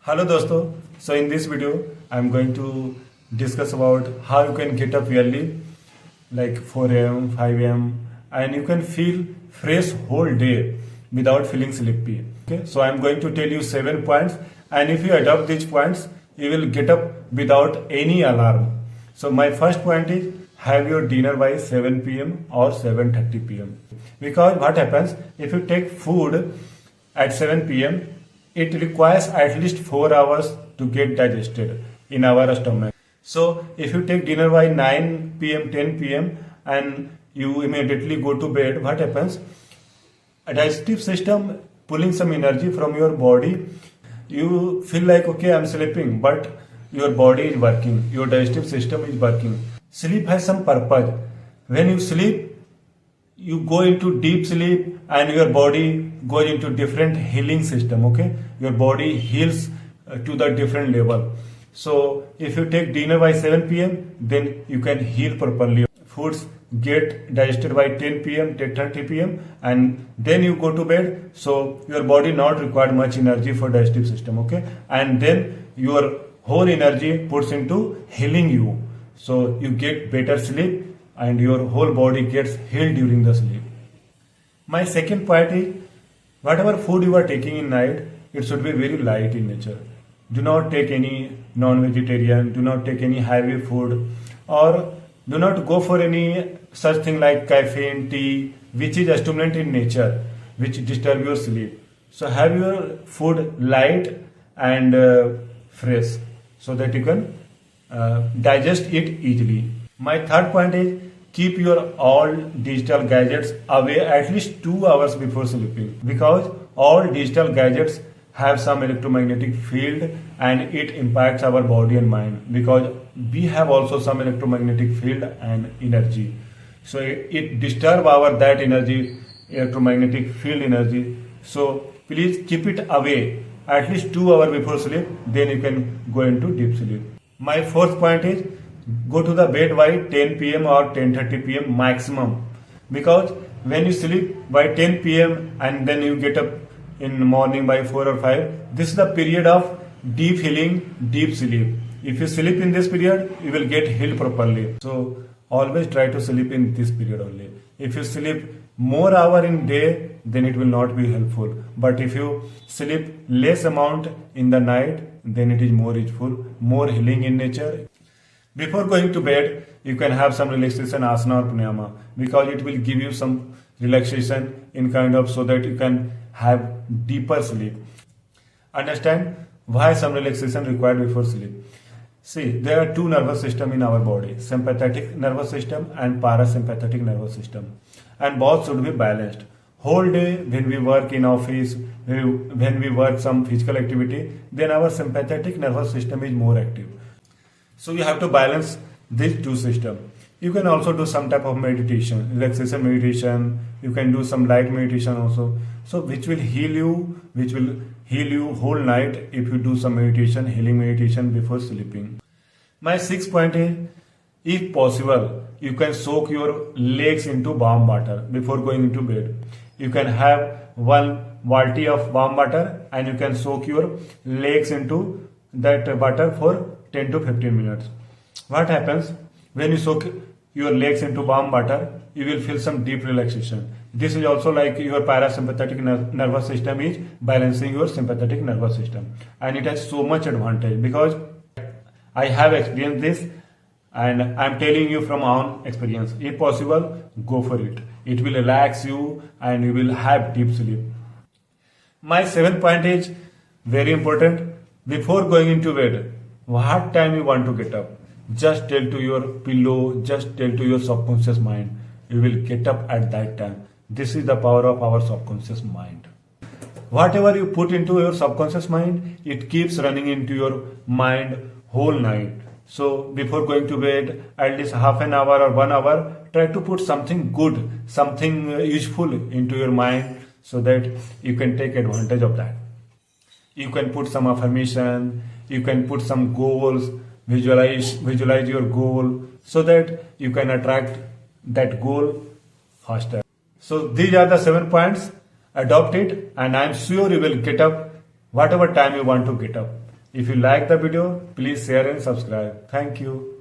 Hello dosto. So in this video, I'm going to discuss about how you can get up early, like 4 a.m., 5 a.m., and you can feel fresh whole day without feeling sleepy. Okay. So I'm going to tell you 7 points, and if you adopt these points, you will get up without any alarm. So my first point is have your dinner by 7 p.m. or 7:30 p.m. Because what happens if you take food at 7 p.m. it requires at least 4 hours to get digested in our stomach. So if you take dinner by 9 p.m., 10 p.m. and you immediately go to bed, what happens? A digestive system pulling some energy from your body. You feel like, okay, I'm sleeping, but your body is working, your digestive system is working. Sleep has some purpose. When you sleep, you go into deep sleep and your body goes into different healing system. Okay, your body heals to the different level. So if you take dinner by 7 p.m. then you can heal properly. Foods get digested by 10 p.m. 10:30 p.m. and then you go to bed, so your body not required much energy for digestive system. Okay, and then your whole energy puts into healing you, so you get better sleep and your whole body gets healed during the sleep. My second point is whatever food you are taking in night, it should be very light in nature. Do not take any non-vegetarian, do not take any heavy food, or do not go for any such thing like caffeine, tea, which is a stimulant in nature, which disturb your sleep. So have your food light and fresh so that you can digest it easily. My third point is keep your all digital gadgets away at least 2 hours before sleeping, because all digital gadgets have some electromagnetic field and it impacts our body and mind, because we have also some electromagnetic field and energy. So it disturb our that energy, electromagnetic field energy. So please keep it away at least 2 hours before sleep, then you can go into deep sleep. My fourth point is go to the bed by 10 p.m. or 10:30 p.m. maximum, because when you sleep by 10 p.m. and then you get up in the morning by 4 or 5, this is the period of deep healing, deep sleep. If you sleep in this period, you will get healed properly. So always try to sleep in this period only. If you sleep more hour in day, then it will not be helpful. But if you sleep less amount in the night, then it is more useful, more healing in nature. Before going to bed, you can have some relaxation asana or pranayama, because it will give you some relaxation in kind of so that you can have deeper sleep. Understand why some relaxation required before sleep. See, there are two nervous system in our body, sympathetic nervous system and parasympathetic nervous system, and both should be balanced. Whole day when we work in office, when we work some physical activity, then our sympathetic nervous system is more active. So you have to balance these two systems. You can also do some type of meditation, relaxation meditation. You can do some light meditation also. So which will heal you whole night if you do some meditation, healing meditation before sleeping. My sixth point is, if possible, you can soak your legs into warm water before going into bed. You can have one balti of warm water and you can soak your legs into that water for 10 to 15 minutes. What happens when you soak your legs into warm water? You will feel some deep relaxation. This is also like your parasympathetic nervous system is balancing your sympathetic nervous system, and it has so much advantage, because I have experienced this and I'm telling you from my own experience. If possible, go for it. It will relax you and you will have deep sleep. My seventh point is very important. Before going into bed, what time you want to get up? Just tell to your pillow, just tell to your subconscious mind. You will get up at that time. This is the power of our subconscious mind. Whatever you put into your subconscious mind, it keeps running into your mind whole night. So before going to bed, at least half an hour or 1 hour, try to put something good, something useful into your mind, so that you can take advantage of that. You can put some affirmation, you can put some goals, visualize your goal, so that you can attract that goal faster. So these are the 7 points. Adopt it and I am sure you will get up whatever time you want to get up. If you like the video, please share and subscribe. Thank you.